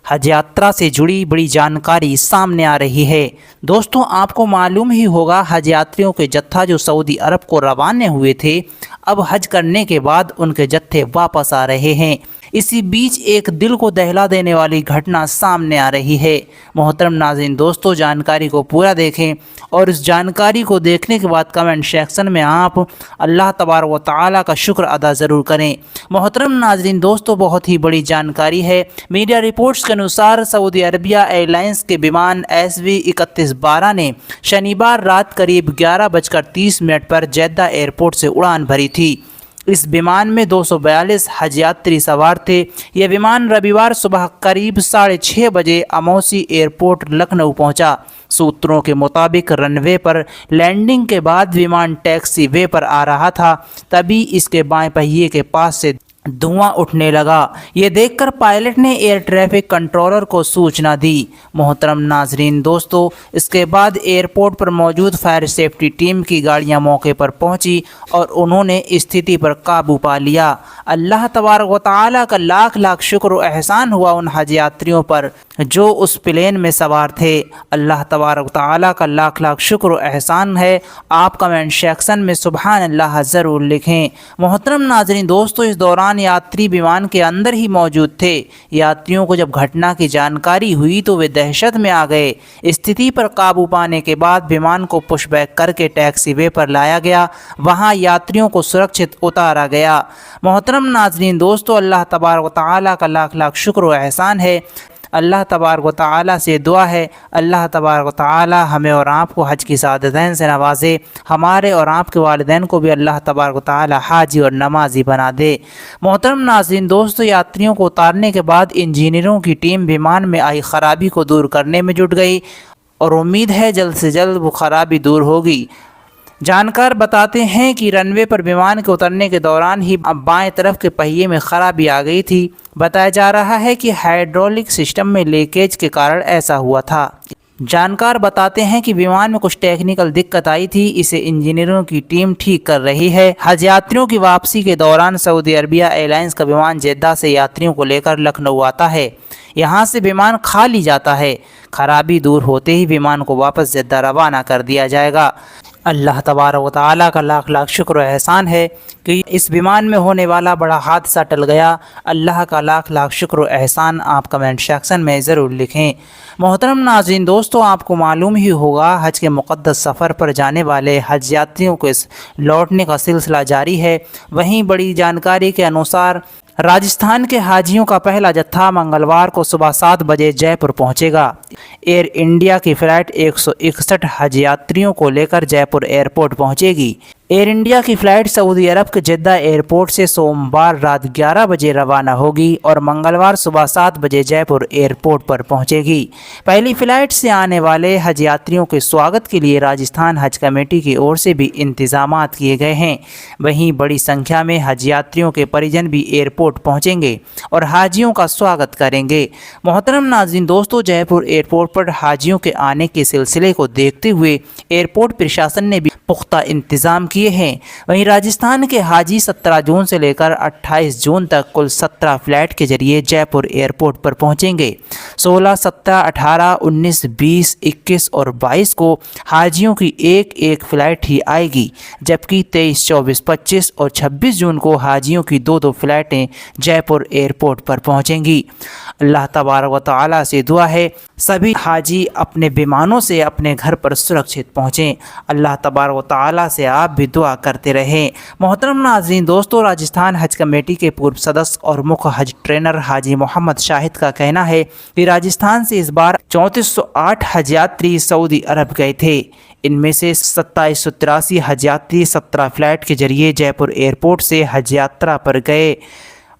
हज यात्रा से जुड़ी बड़ी जानकारी सामने आ रही है। दोस्तों, आपको मालूम ही होगा, हज यात्रियों के जत्था जो सऊदी अरब को रवाना हुए थे, अब हज करने के बाद उनके जत्थे वापस आ रहे हैं। इसी बीच एक दिल को दहला देने वाली घटना सामने आ रही है। मोहतरम नाज़रीन दोस्तों, जानकारी को पूरा देखें और इस जानकारी को देखने के बाद कमेंट सेक्शन में आप अल्लाह तबारक व तआला का शुक्र अदा ज़रूर करें। मोहतरम नाज़रीन दोस्तों, बहुत ही बड़ी जानकारी है। मीडिया रिपोर्ट्स के अनुसार सऊदी अरबिया एयरलाइंस के विमान SV3112 ने शनिवार रात करीब 11:30 पर जेद्दा एयरपोर्ट से उड़ान भरी थी। इस विमान में 242 हज यात्री सवार थे। यह विमान रविवार सुबह करीब 6:30 बजे अमौसी एयरपोर्ट लखनऊ पहुंचा। सूत्रों के मुताबिक रनवे पर लैंडिंग के बाद विमान टैक्सी वे पर आ रहा था, तभी इसके बाएं पहिए के पास से धुआं उठने लगा। ये देखकर पायलट ने एयर ट्रैफिक कंट्रोलर को सूचना दी। मोहतरम नाजरीन दोस्तों, इसके बाद एयरपोर्ट पर मौजूद फायर सेफ्टी टीम की गाड़ियां मौके पर पहुंची और उन्होंने स्थिति पर काबू पा लिया। अल्लाह तबारक व तआला का लाख लाख शुक्र व एहसान हुआ उन हज यात्रियों पर जो उस प्लेन में सवार थे। अल्लाह तबारक व तआला का लाख लाख शुक्र व एहसान है। आप कमेंट सेक्शन में सुबहान अल्लाह ज़रूर लिखें। मोहतरम नाजरीन दोस्तों, इस दौरान यात्री विमान के अंदर ही मौजूद थे। यात्रियों को जब घटना की जानकारी हुई तो वे दहशत में आ गए। स्थिति पर काबू पाने के बाद विमान को पुशबैक करके टैक्सी वे पर लाया गया। वहां यात्रियों को सुरक्षित उतारा गया। मोहतरम नाजरीन दोस्तों, अल्लाह तबारक व तआला का लाख लाख शुक्र व एहसान है। अल्लाह तबारक व तआला से दुआ है, अल्लाह तबारक व तआला हमें और आपको हज की सादतैन से नवाजे। हमारे और आपके वालिदैन को भी अल्लाह तबारक व तआला हाजी और नमाजी बना दे। मोहतरम नाज़रीन दोस्तों, यात्रियों को उतारने के बाद इंजीनियरों की टीम विमान में आई खराबी को दूर करने में जुट गई और उम्मीद है जल्द से जल्द वो खराबी दूर होगी। जानकार बताते हैं कि रनवे पर विमान के उतरने के दौरान ही बाएं तरफ के पहिए में खराबी आ गई थी। बताया जा रहा है कि हाइड्रोलिक सिस्टम में लीकेज के कारण ऐसा हुआ था। जानकार बताते हैं कि विमान में कुछ टेक्निकल दिक्कत आई थी, इसे इंजीनियरों की टीम ठीक कर रही है। हज यात्रियों की वापसी के दौरान सऊदी अरबिया एयरलाइंस का विमान जेद्दा से यात्रियों को लेकर लखनऊ आता है। यहाँ से विमान खाली जाता है। खराबी दूर होते ही विमान को वापस जेद्दा रवाना कर दिया जाएगा। अल्लाह तबारक व तआला का लाख लाख शुक्र व एहसान है कि इस विमान में होने वाला बड़ा हादसा टल गया। अल्लाह का लाख लाख शुक्र व एहसान आप कमेंट सेक्शन में ज़रूर लिखें। मोहतरम नाज़रीन दोस्तों, आपको मालूम ही होगा, हज के मुक़द्दस सफ़र पर जाने वाले हज यात्रियों को लौटने का सिलसिला जारी है। वहीं बड़ी जानकारी के अनुसार राजस्थान के हाजियों का पहला जत्था मंगलवार को सुबह 7 बजे जयपुर पहुंचेगा। एयर इंडिया की फ़्लाइट 161 हज यात्रियों को लेकर जयपुर एयरपोर्ट पहुंचेगी। एयर इंडिया की फ़्लाइट सऊदी अरब के जेद्दा एयरपोर्ट से सोमवार रात 11 बजे रवाना होगी और मंगलवार सुबह 7 बजे जयपुर एयरपोर्ट पर पहुंचेगी। पहली फ़्लाइट से आने वाले हज यात्रियों के स्वागत के लिए राजस्थान हज कमेटी की ओर से भी इंतजामात किए गए हैं। वहीं बड़ी संख्या में हज यात्रियों के परिजन भी एयरपोर्ट पहुँचेंगे और हाजियों का स्वागत करेंगे। मोहतरम नाज़रीन दोस्तों, जयपुर एयरपोर्ट पर हाजियों के आने के सिलसिले को देखते हुए एयरपोर्ट प्रशासन ने भी पुख्ता इंतज़ाम किए हैं। वहीं राजस्थान के हाजी 17 जून से लेकर 28 जून तक कुल 17 फ़्लाइट के जरिए जयपुर एयरपोर्ट पर पहुंचेंगे। 16, 17, 18, 19, 20, 21 और 22 को हाजियों की एक फ़्लाइट ही आएगी, जबकि 23, 24, 25 और 26 जून को हाजियों की 2 फ़्लाइटें जयपुर एयरपोर्ट पर पहुंचेंगी। अल्लाह तबारक व तआला से दुआ है सभी हाजी अपने विमानों से अपने घर पर सुरक्षित पहुँचें। अल्लाह तबारक व तआला से आप भी दुआ करते रहें। मोहतरम नाज़रीन दोस्तों, राजस्थान हज कमेटी के पूर्व सदस्य और मुख्य हज ट्रेनर हाजी मोहम्मद शाहिद का कहना है कि राजस्थान से इस बार 3408 हज यात्री सऊदी अरब गए थे। इनमें से 2783 हज यात्री 17 फ़्लाइट के जरिए जयपुर एयरपोर्ट से हज यात्रा पर गए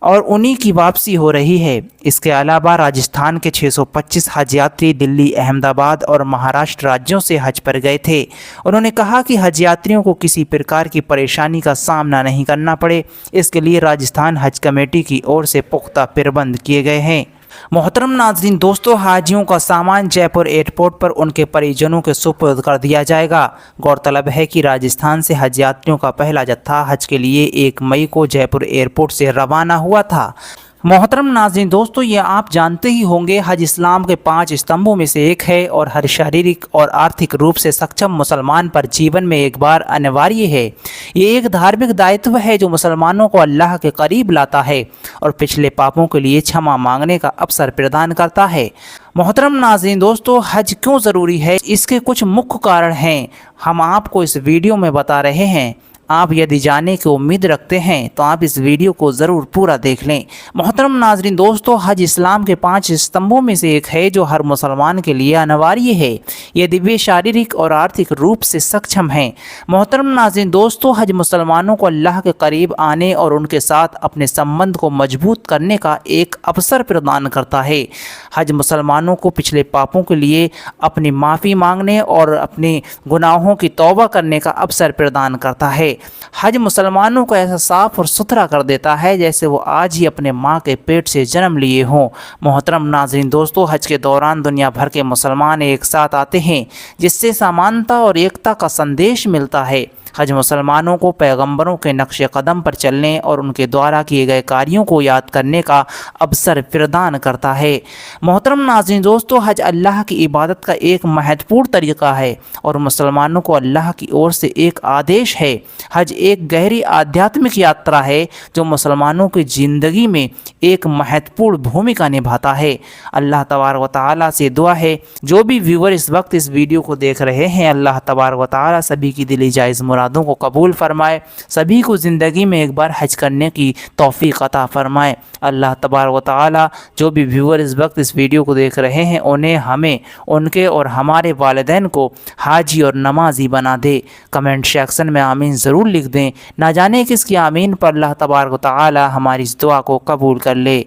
और उन्हीं की वापसी हो रही है। इसके अलावा राजस्थान के 625 हज यात्री दिल्ली, अहमदाबाद और महाराष्ट्र राज्यों से हज पर गए थे। उन्होंने कहा कि हज यात्रियों को किसी प्रकार की परेशानी का सामना नहीं करना पड़े, इसके लिए राजस्थान हज कमेटी की ओर से पुख्ता प्रबंध किए गए हैं। मोहतरम नाज़रीन दोस्तों, हाजियों का सामान जयपुर एयरपोर्ट पर उनके परिजनों के सुपुर्द कर दिया जाएगा। गौरतलब है कि राजस्थान से हज यात्रियों का पहला जत्था हज के लिए 1 मई को जयपुर एयरपोर्ट से रवाना हुआ था। मोहतरम नाज़रीन दोस्तों, ये आप जानते ही होंगे हज इस्लाम के 5 स्तंभों में से एक है और हर शारीरिक और आर्थिक रूप से सक्षम मुसलमान पर जीवन में एक बार अनिवार्य है। ये एक धार्मिक दायित्व है जो मुसलमानों को अल्लाह के करीब लाता है और पिछले पापों के लिए क्षमा मांगने का अवसर प्रदान करता है। मोहतरम नाज़रीन दोस्तों, हज क्यों ज़रूरी है, इसके कुछ मुख्य कारण हैं, हम आपको इस वीडियो में बता रहे हैं। आप यदि जानने की उम्मीद रखते हैं तो आप इस वीडियो को ज़रूर पूरा देख लें। मोहतरम नाज़रीन दोस्तों, हज इस्लाम के 5 स्तंभों में से एक है जो हर मुसलमान के लिए अनिवार्य है यदि वे शारीरिक और आर्थिक रूप से सक्षम हैं। मोहतरम नाज़रीन दोस्तों, हज मुसलमानों को अल्लाह के करीब आने और उनके साथ अपने संबंध को मजबूत करने का एक अवसर प्रदान करता है। हज मुसलमानों को पिछले पापों के लिए अपनी माफ़ी मांगने और अपने गुनाहों की तौबा करने का अवसर प्रदान करता है। हज मुसलमानों को ऐसा साफ और सुथरा कर देता है जैसे वो आज ही अपने माँ के पेट से जन्म लिए हों। मोहतरम नाज़रीन दोस्तों, हज के दौरान दुनिया भर के मुसलमान एक साथ आते हैं जिससे समानता और एकता का संदेश मिलता है। हज मुसलमानों को पैगंबरों के नक्श कदम पर चलने और उनके द्वारा किए गए कार्यों को याद करने का अवसर प्रदान करता है। मोहतरम नाज़रीन दोस्तों, हज अल्लाह की इबादत का एक महत्वपूर्ण तरीका है और मुसलमानों को अल्लाह की ओर से एक आदेश है। हज एक गहरी आध्यात्मिक यात्रा है जो मुसलमानों की ज़िंदगी में एक महत्वपूर्ण भूमिका निभाता है। अल्लाह तबारक व तआला से दुआ है जो भी व्यूअर इस वक्त इस वीडियो को देख रहे हैं, अल्लाह तबारक व तआला सभी की दिली जायज़ मुरादों को कबूल फरमाए, सभी को ज़िंदगी में एक बार हज करने की तौफीक अता फरमाए। अल्लाह तबारक व तआला जो भी व्यूअर इस वक्त इस वीडियो को देख रहे हैं उन्हें, हमें, उनके और हमारे वालिदैन को हाजी और नमाजी बना दे। कमेंट सेक्शन में आमीन ज़रूर लिख दें। ना जाने किसकी आमीन पर अल्लाह तबारक व तआला हमारी इस दुआ को कबूल कर ले।